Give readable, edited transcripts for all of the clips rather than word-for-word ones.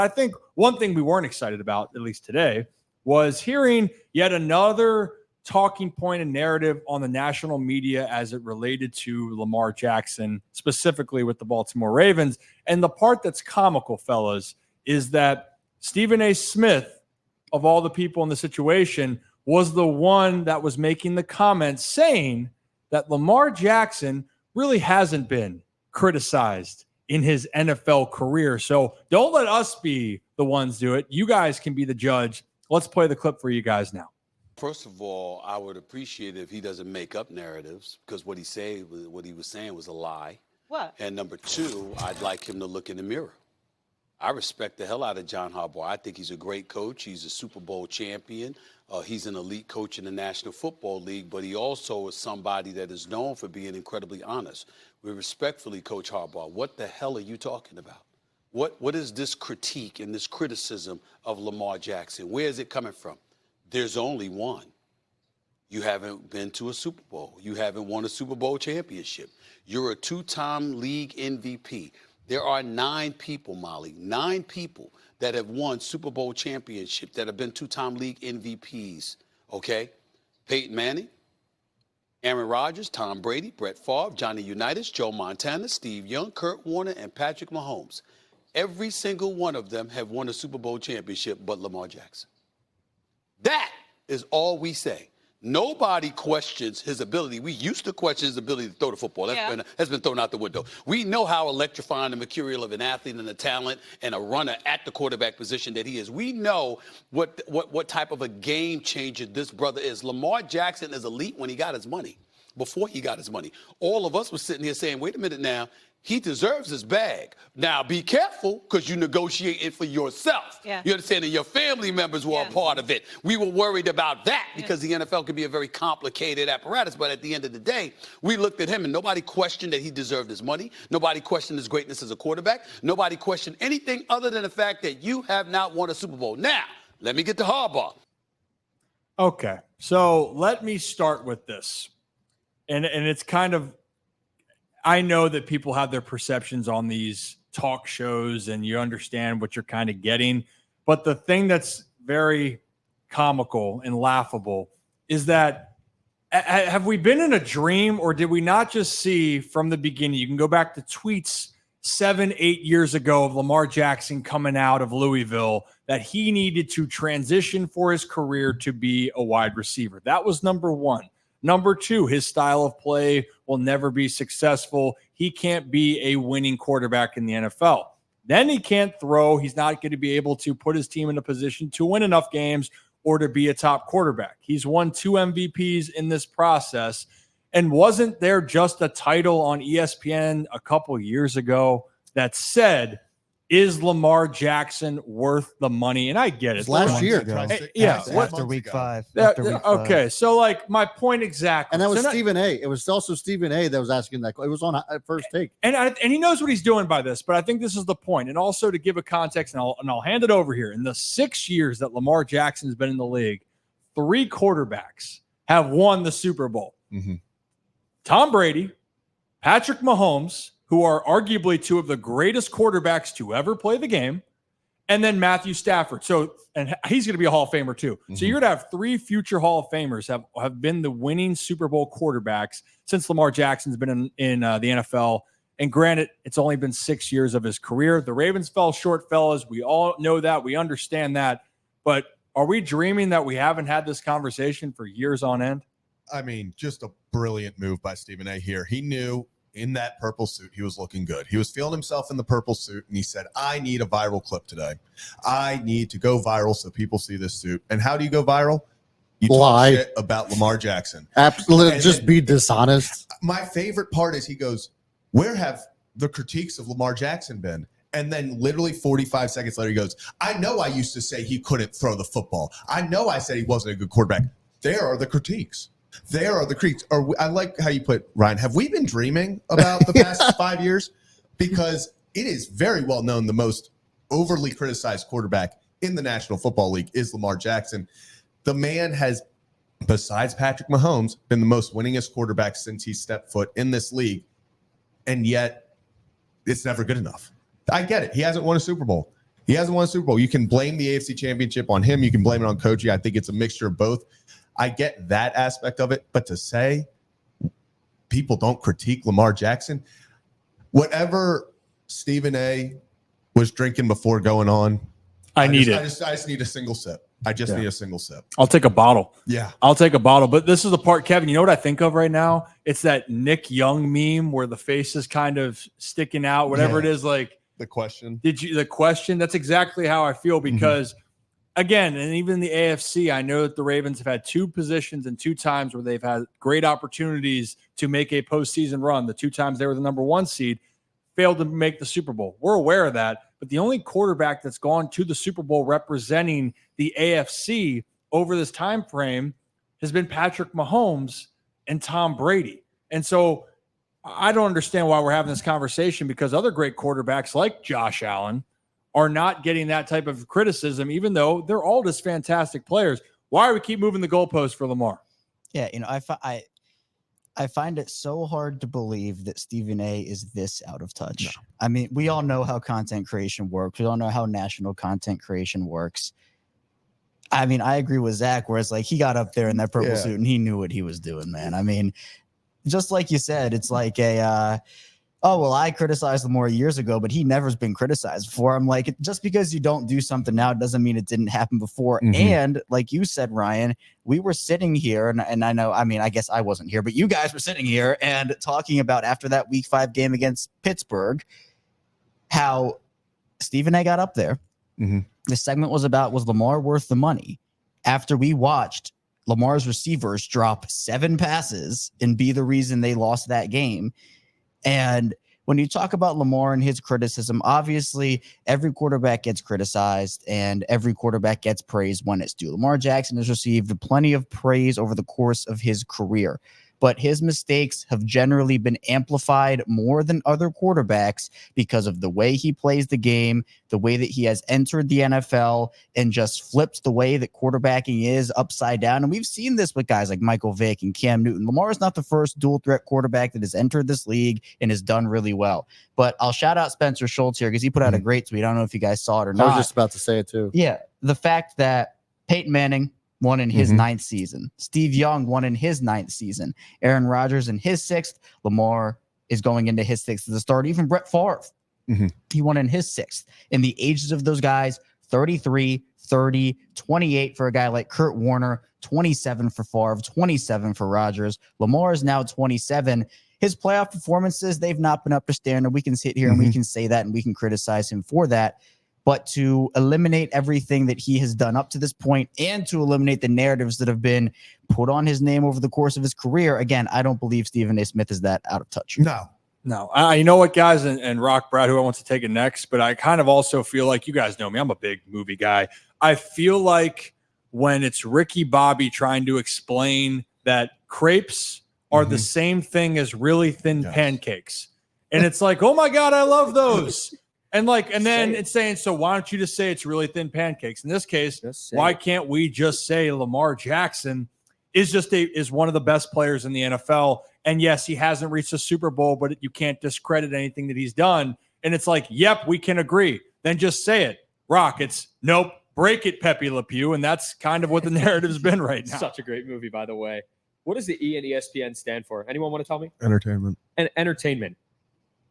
I think one thing we weren't excited about, at least today, was hearing yet another talking point and narrative on the national media as it related to Lamar Jackson, specifically with the Baltimore Ravens. And the part that's comical, fellas, is that Stephen A. Smith, of all the people in the situation, was the one that was making the comments saying that Lamar Jackson really hasn't been criticized in his NFL career. So don't let us be the ones do it. You guys can be the judge. Let's play the clip for you guys now. First of all, I would appreciate it if he doesn't make up narratives, because what he was saying was a lie. What? And number two, I'd like him to look in the mirror. I respect the hell out of John Harbaugh. I think he's a great coach. He's a Super Bowl champion. He's an elite coach in the National Football League, but he also is somebody that is known for being incredibly honest. We respectfully, Coach Harbaugh, what the hell are you talking about? What is this critique and this criticism of Lamar Jackson? Where is it coming from? There's only one. You haven't been to a Super Bowl. You haven't won a Super Bowl championship. You're a two-time league MVP. There are 9 people, Molly, 9 people that have won Super Bowl championship that have been two-time league MVPs, okay? Peyton Manning, Aaron Rodgers, Tom Brady, Brett Favre, Johnny Unitas, Joe Montana, Steve Young, Kurt Warner, and Patrick Mahomes. Every single one of them have won a Super Bowl championship but Lamar Jackson. That is all we say. Nobody questions his ability. We used to question his ability to throw the football. That's been thrown out the window. We know how electrifying and mercurial of an athlete and a talent and a runner at the quarterback position that he is. We know what type of a game changer this brother is. Lamar Jackson is elite when he got his money. Before he got his money, all of us were sitting here saying, wait a minute now, he deserves his bag. Now, be careful, because you negotiate it for yourself. Yeah. You understand? And your family members were a part of it. We were worried about that because the NFL can be a very complicated apparatus. But at the end of the day, we looked at him and nobody questioned that he deserved his money. Nobody questioned his greatness as a quarterback. Nobody questioned anything other than the fact that you have not won a Super Bowl. Now, let me get to Harbaugh. Okay, so let me start with this. And it's kind of, I know that people have their perceptions on these talk shows and you understand what you're kind of getting. But the thing that's very comical and laughable is that have we been in a dream, or did we not just see from the beginning? You can go back to tweets 7-8 years ago of Lamar Jackson coming out of Louisville that he needed to transition for his career to be a wide receiver. That was number one. Number two, his style of play will never be successful. He can't be a winning quarterback in the NFL. Then he can't throw. He's not going to be able to put his team in a position to win enough games or to be a top quarterback. He's won 2 MVPs in this process. And wasn't there just a title on ESPN a couple years ago that said, is Lamar Jackson worth the money? And I get it. Last year. After week 5. Okay. So, like, my point exactly. And that was Stephen A. It was also Stephen A. that was asking that. It was on First Take. And he knows what he's doing by this, but I think this is the point. And also to give a context, and I'll hand it over here. In the 6 years that Lamar Jackson has been in the league, 3 quarterbacks have won the Super Bowl. Mm-hmm. Tom Brady, Patrick Mahomes, who are arguably 2 of the greatest quarterbacks to ever play the game, and then Matthew Stafford. So, and he's going to be a Hall of Famer too. Mm-hmm. So you're going to have 3 future Hall of Famers have been the winning Super Bowl quarterbacks since Lamar Jackson's been in the NFL. And granted, it's only been 6 years of his career. The Ravens fell short, fellas. We all know that. We understand that. But are we dreaming that we haven't had this conversation for years on end? I mean, just a brilliant move by Stephen A. here. He knew in that purple suit, he was looking good. He was feeling himself in the purple suit, and he said, I need a viral clip today. I need to go viral so people see this suit. And how do you go viral? You talk shit about Lamar Jackson. Absolutely. Just be dishonest. My favorite part is he goes, where have the critiques of Lamar Jackson been? And then literally 45 seconds later, he goes, I know I used to say he couldn't throw the football. I know I said he wasn't a good quarterback. There are the critiques. There are the critiques. I like how you put, Ryan, have we been dreaming about the past 5 years? Because it is very well known the most overly criticized quarterback in the National Football League is Lamar Jackson. The man has, besides Patrick Mahomes, been the most winningest quarterback since he stepped foot in this league. And yet, it's never good enough. I get it. He hasn't won a Super Bowl. He hasn't won a Super Bowl. You can blame the AFC Championship on him. You can blame it on coaching. I think it's a mixture of both. I get that aspect of it, but to say people don't critique Lamar Jackson, whatever Stephen A. was drinking before going on, I just need a single sip. I just need a single sip. I'll take a bottle. Yeah. I'll take a bottle. But this is the part, Kevin, you know what I think of right now? It's that Nick Young meme where the face is kind of sticking out, whatever it is. Like the question. The question? That's exactly how I feel because, again, and even in the AFC, I know that the Ravens have had 2 positions and 2 times where they've had great opportunities to make a postseason run. The 2 times they were the number 1 seed, failed to make the Super Bowl. We're aware of that. But the only quarterback that's gone to the Super Bowl representing the AFC over this time frame has been Patrick Mahomes and Tom Brady. And so I don't understand why we're having this conversation because other great quarterbacks like Josh Allen are not getting that type of criticism, even though they're all just fantastic players. Why do we keep moving the goalposts for Lamar? Yeah, I find it so hard to believe that Stephen A. is this out of touch. No. I mean, we all know how content creation works. We all know how national content creation works. I mean, I agree with Zach, where it's like he got up there in that purple suit and he knew what he was doing, man. I mean, just like you said, it's like I criticized Lamar years ago, but he never's been criticized before. I'm like, just because you don't do something now doesn't mean it didn't happen before. And like you said, Ryan, we were sitting here, and I know, I mean, I guess I wasn't here, but you guys were sitting here and talking about after that Week 5 game against Pittsburgh, how Stephen A. got up there. The segment was about, was Lamar worth the money? After we watched Lamar's receivers drop 7 passes and be the reason they lost that game. And when you talk about Lamar and his criticism, obviously every quarterback gets criticized and every quarterback gets praised when it's due. Lamar Jackson has received plenty of praise over the course of his career, but his mistakes have generally been amplified more than other quarterbacks because of the way he plays the game, the way that he has entered the NFL and just flipped the way that quarterbacking is upside down. And we've seen this with guys like Michael Vick and Cam Newton. Lamar is not the first dual threat quarterback that has entered this league and has done really well. But I'll shout out Spencer Schultz here because he put out a great tweet. I don't know if you guys saw it or not. I was just about to say it too. Yeah. The fact that Peyton Manning won in his 9th season. Steve Young won in his 9th season. Aaron Rodgers in his 6th. Lamar is going into his 6th as a start. Even Brett Favre, he won in his 6th. And the ages of those guys, 33, 30, 28 for a guy like Kurt Warner, 27 for Favre, 27 for Rodgers. Lamar is now 27. His playoff performances, they've not been up to standard. We can sit here and we can say that and we can criticize him for that. But to eliminate everything that he has done up to this point and to eliminate the narratives that have been put on his name over the course of his career, again, I don't believe Stephen A. Smith is that out of touch. No. You know what, guys, and Rock Brad, who I want to take it next, but I kind of also feel like, you guys know me, I'm a big movie guy. I feel like when it's Ricky Bobby trying to explain that crepes are the same thing as really thin pancakes. And it's like, oh my God, I love those. And then it's saying, so why don't you just say it's really thin pancakes? In this case, why can't we just say Lamar Jackson is one of the best players in the NFL? And yes, he hasn't reached a Super Bowl, but you can't discredit anything that he's done. And it's like, yep, we can agree. Then just say it. Rock, it's nope, break it, Pepe Le Pew. And that's kind of what the narrative's been right now. Such a great movie, by the way. What does the E in ESPN stand for? Anyone want to tell me? Entertainment. And entertainment.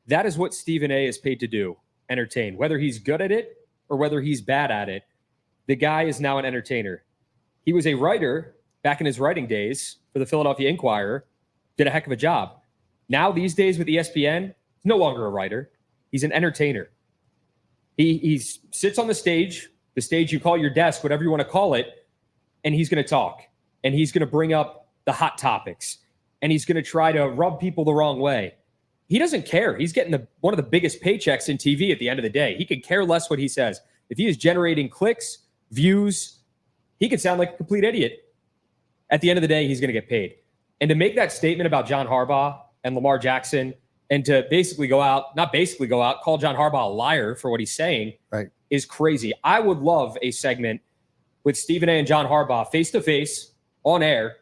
That is what Stephen A. is paid to do. Entertain. Whether he's good at it or whether he's bad at it, the guy is now an entertainer. He was a writer back in his writing days for the Philadelphia Inquirer, did a heck of a job. Now these days with ESPN, he's no longer a writer. He's an entertainer. He sits on the stage you call your desk, whatever you want to call it, and he's going to talk. And he's going to bring up the hot topics. And he's going to try to rub people the wrong way. He doesn't care. He's getting one of the biggest paychecks in TV at the end of the day. He could care less what he says. If he is generating clicks, views, he could sound like a complete idiot. At the end of the day, he's going to get paid. And to make that statement about John Harbaugh and Lamar Jackson and to call John Harbaugh a liar for what he's saying is crazy. I would love a segment with Stephen A. and John Harbaugh face-to-face on air.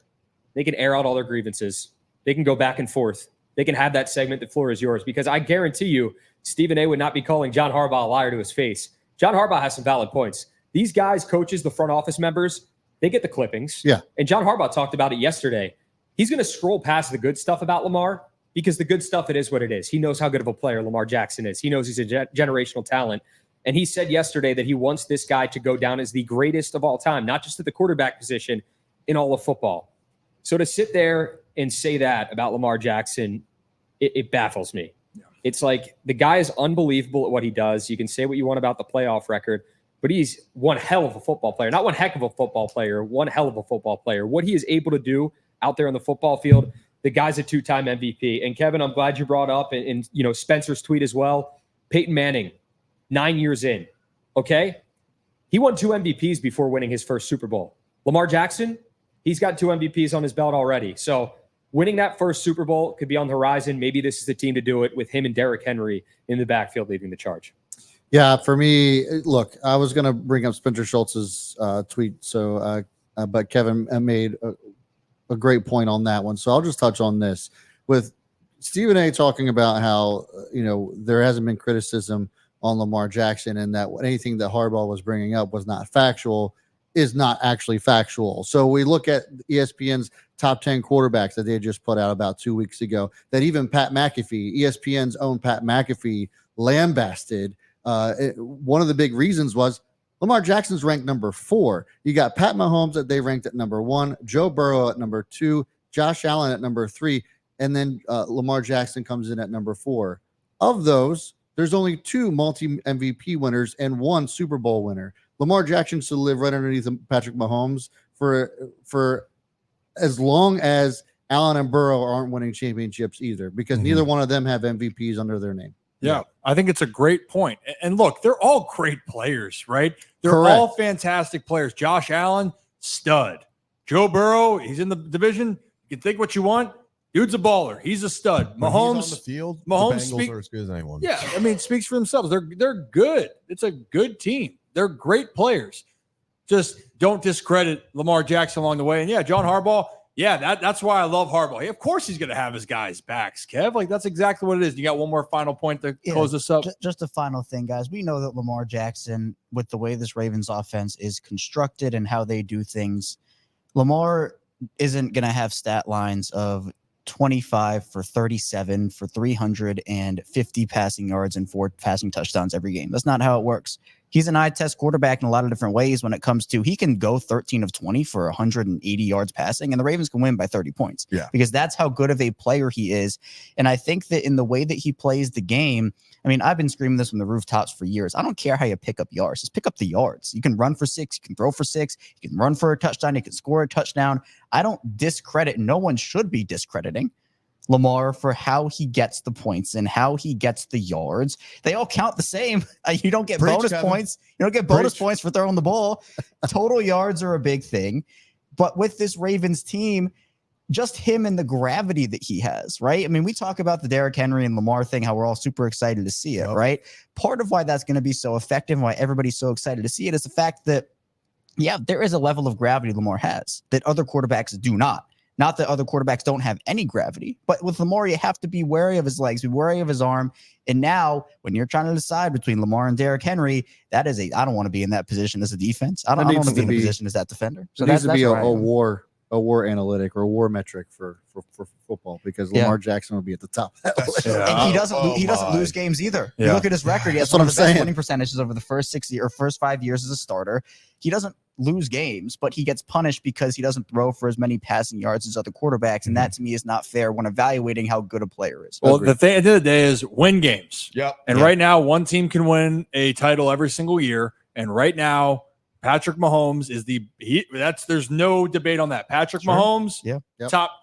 They can air out all their grievances. They can go back and forth. They can have that segment. The floor is yours, because I guarantee you Stephen A. would not be calling John Harbaugh a liar to his face. John Harbaugh has some valid points. These guys, coaches, the front office members, they get the clippings. Yeah. And John Harbaugh talked about it yesterday. He's going to scroll past the good stuff about Lamar because the good stuff, it is what it is. He knows how good of a player Lamar Jackson is. He knows he's a generational talent. And he said yesterday that he wants this guy to go down as the greatest of all time, not just at the quarterback position, in all of football. So to sit there and say that about Lamar Jackson, it baffles me. Yeah. It's like the guy is unbelievable at what he does. You can say what you want about the playoff record, but he's one hell of a football player. Not one heck of a football player, one hell of a football player. What he is able to do out there on the football field, the guy's a two-time MVP. And Kevin, I'm glad you brought up, and you know, Spencer's tweet as well, Peyton Manning, 9 years in, okay? He won 2 MVPs before winning his first Super Bowl. Lamar Jackson, he's got 2 MVPs on his belt already. So winning that first Super Bowl could be on the horizon. Maybe this is the team to do it with him and Derrick Henry in the backfield leading the charge. Yeah, for me, look, I was going to bring up Spencer Schultz's tweet, but Kevin made a great point on that one. So I'll just touch on this with Stephen A. talking about how, there hasn't been criticism on Lamar Jackson and that anything that Harbaugh was bringing up was not factual is not actually factual. So we look at ESPN's top 10 quarterbacks that they just put out about 2 weeks ago, that even Pat McAfee, ESPN's own Pat McAfee, lambasted. One of the big reasons was Lamar Jackson's ranked number 4. You got Pat Mahomes that they ranked at number 1, Joe Burrow at number 2, Josh Allen at number 3, and then Lamar Jackson comes in at number 4. Of those, there's only 2 multi-MVP winners and 1 Super Bowl winner. Lamar Jackson should live right underneath Patrick Mahomes for as long as Allen and Burrow aren't winning championships either, because neither one of them have MVPs under their name. Yeah, I think it's a great point. And look, they're all great players, right? They're Correct. all fantastic players. Josh Allen, stud. Joe Burrow, he's in the division. You can think what you want. Dude's a baller. He's a stud. When Mahomes he's on the field, Mahomes the Bengals are as good as anyone. Yeah, I mean, it speaks for themselves. They're good. It's a good team. They're great players. Just don't discredit Lamar Jackson along the way. And yeah, John Harbaugh. Yeah, that's why I love Harbaugh. Hey, of course he's going to have his guys' backs, Kev. Like, that's exactly what it is. You got one more final point to close this up? Just a final thing, guys. We know that Lamar Jackson, with the way this Ravens offense is constructed and how they do things, Lamar isn't going to have stat lines of 25 for 37 for 350 passing yards and 4 passing touchdowns every game. That's not how it works. He's an eye test quarterback in a lot of different ways when it comes to he can go 13 of 20 for 180 yards passing, and the Ravens can win by 30 points. Yeah. Because that's how good of a player he is. And I think that in the way that he plays the game, I mean, I've been screaming this from the rooftops for years. I don't care how you pick up yards. Just pick up the yards. You can run for 6. You can throw for 6. You can run for a touchdown. You can score a touchdown. I don't discredit. No one should be discrediting Lamar for how he gets the points and how he gets the yards. They all count the same. You don't get bonus points. You don't get bonus points for throwing the ball. Total yards are a big thing. But with this Ravens team, just him and the gravity that he has, right? I mean, we talk about the Derrick Henry and Lamar thing, how we're all super excited to see it, right? Part of why that's going to be so effective and why everybody's so excited to see it is the fact that, yeah, there is a level of gravity Lamar has that other quarterbacks do not. Not that other quarterbacks don't have any gravity, but with Lamar, you have to be wary of his legs, be wary of his arm. And now, when you're trying to decide between Lamar and Derrick Henry, I don't want to be in that position as a defense. I don't want to be in a position as that defender. So it needs to be a war analytic or a war metric for football, because Lamar Jackson will be at the top. And he doesn't lose games either. Yeah. You look at his record; he has one of the best winning percentages over the first 5 years as a starter. He doesn't lose games, but he gets punished because he doesn't throw for as many passing yards as other quarterbacks, and that to me is not fair when evaluating how good a player is. Well, the thing at the end of the day is win games. Yep. And right now, one team can win a title every single year, and right now, Patrick Mahomes is there's no debate on that. Patrick Mahomes, Yeah. top. That's